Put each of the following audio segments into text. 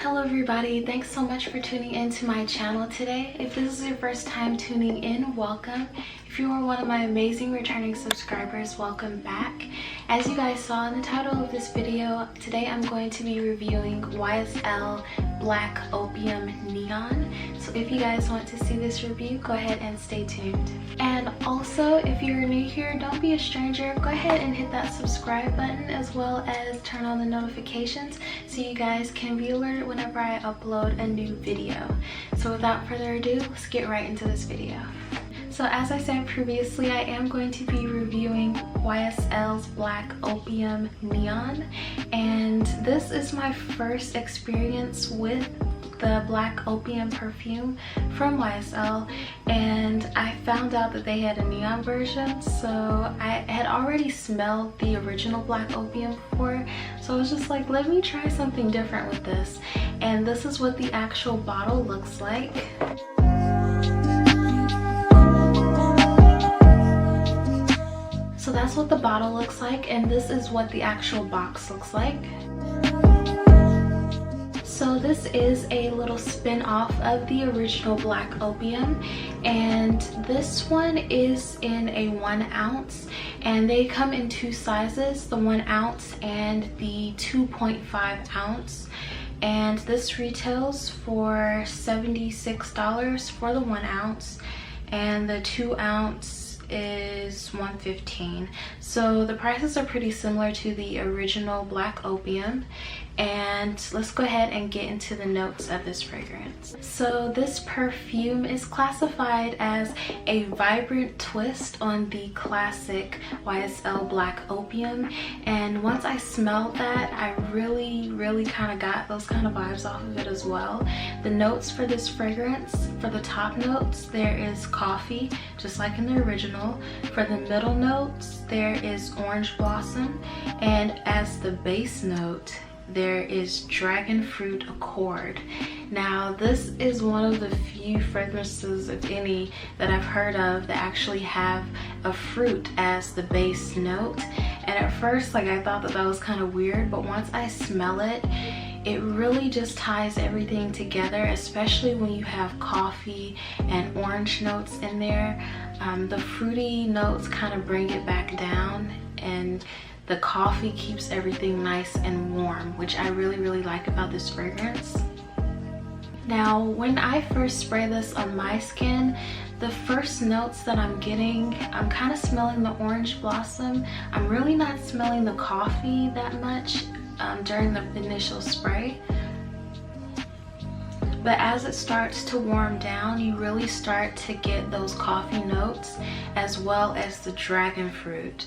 Hello everybody, thanks so much for tuning in to my channel today. If this is your first time tuning in, welcome. If you are one of my amazing returning subscribers, welcome back. As you guys saw in the title of this video, today I'm going to be reviewing YSL Black Opium Neon. So if you guys want to see this review, go ahead and stay tuned. And also, if you're new here, don't be a stranger. Go ahead and hit that subscribe button as well as turn on the notifications so you guys can be alerted whenever I upload a new video. So without further ado, let's get right into this video. So as I said previously, I am going to be reviewing YSL's Black Opium Neon, and this is my first experience with the Black Opium perfume from YSL, and I found out that they had a neon version. So I had already smelled the original Black Opium before, so I was just like, let me try something different with this. And this is what the actual bottle looks like. So that's what the bottle looks like, and this is what the actual box looks like. So this is a little spin-off of the original Black Opium, and this one is in a 1 ounce, and they come in 2 sizes, the 1 ounce and the 2.5 ounce. And this retails for $76 for the 1 ounce, and the 2 ounce is $115. So the prices are pretty similar to the original Black Opium. And let's go ahead and get into the notes of this fragrance. So this perfume is classified as a vibrant twist on the classic YSL Black Opium, and once I smelled that, I really kind of got those kind of vibes off of it as well. The notes for this fragrance, for the top notes, there is coffee, just like in the original. For the middle notes, there is orange blossom, and as the base note, there is dragon fruit accord. Now this is one of the few fragrances, if any, that I've heard of that actually have a fruit as the base note. And at first, like, I thought that that was kind of weird, but once I smell it, it really just ties everything together, especially when you have coffee and orange notes in there. The fruity notes kind of bring it back down, and the coffee keeps everything nice and warm, which I really like about this fragrance. Now, when I first spray this on my skin, the first notes that I'm getting, I'm kind of smelling the orange blossom. I'm really not smelling the coffee that much during the initial spray. But as it starts to warm down, you really start to get those coffee notes as well as the dragon fruit.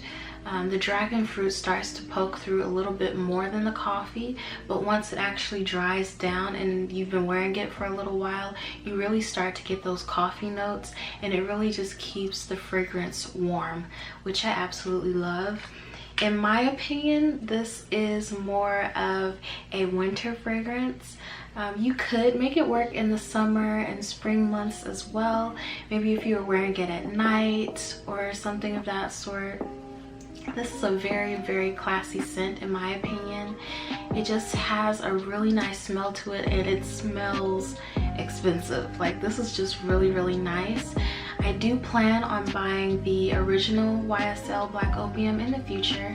The dragon fruit starts to poke through a little bit more than the coffee, but once it actually dries down and you've been wearing it for a little while, you really start to get those coffee notes, and it really just keeps the fragrance warm, which I absolutely love. In my opinion, this is more of a winter fragrance. You could make it work in the summer and spring months as well, maybe if you were wearing it at night or something of that sort. This is a very classy scent in my opinion. It just has a really nice smell to it, and it smells expensive. Like, this is just really nice. I do plan on buying the original YSL Black Opium in the future,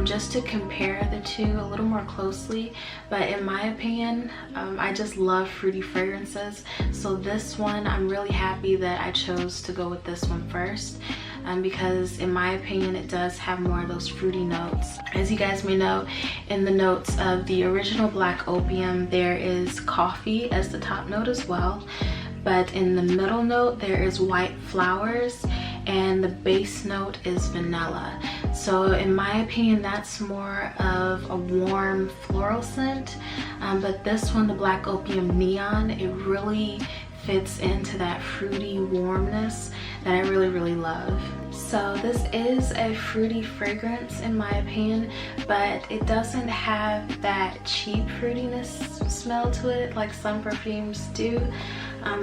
just to compare the two a little more closely. But in my opinion, I just love fruity fragrances, so this one, I'm really happy that I chose to go with this one first. Because in my opinion, it does have more of those fruity notes. As you guys may know, in the notes of the original Black Opium, there is coffee as the top note as well, but in the middle note there is white flowers, and the base note is vanilla. So in my opinion, that's more of a warm floral scent, but this one, the Black Opium Neon, it really fits into that fruity warmness that I really love. So this is a fruity fragrance in my opinion, but it doesn't have that cheap fruitiness smell to it like some perfumes do.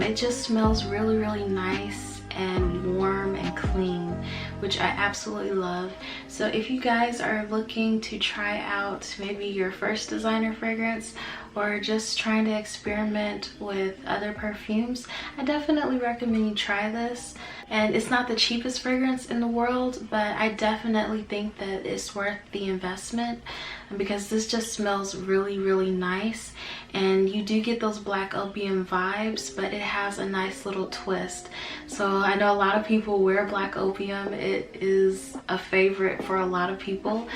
It just smells really nice and warm and clean, which I absolutely love. So if you guys are looking to try out maybe your first designer fragrance, or just trying to experiment with other perfumes, I definitely recommend you try this. And it's not the cheapest fragrance in the world, but I definitely think that it's worth the investment because this just smells really nice. And you do get those black opium vibes, but it has a nice little twist. So I know a lot of people wear black opium. It is a favorite for a lot of people,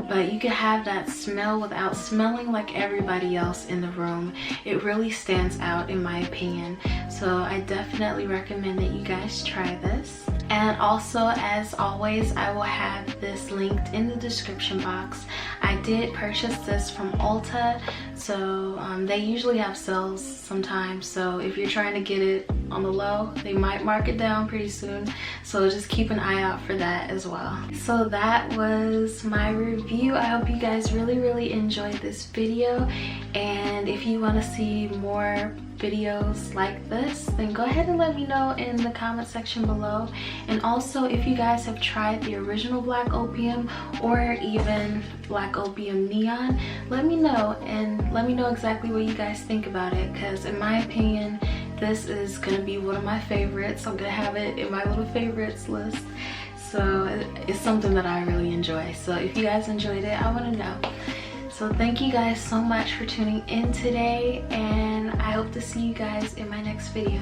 but you can have that smell without smelling like everybody else in the room. It really stands out in my opinion. So I definitely recommend that you guys try this. And also, as always, I will have this linked in the description box. I did purchase this from Ulta, so they usually have sales sometimes. So if you're trying to get it on the low, they might mark it down pretty soon. So just keep an eye out for that as well. So that was my review. I hope you guys really enjoyed this video. And if you want to see more videos like this, then go ahead and let me know in the comment section below. And also, if you guys have tried the original Black Opium or even Black Opium Neon, let me know, and let me know exactly what you guys think about it, because in my opinion, this is gonna be one of my favorites. I'm gonna have it in my little favorites list. So it's something that I really enjoy. So if you guys enjoyed it, I want to know. So thank you guys so much for tuning in today, and I hope to see you guys in my next video.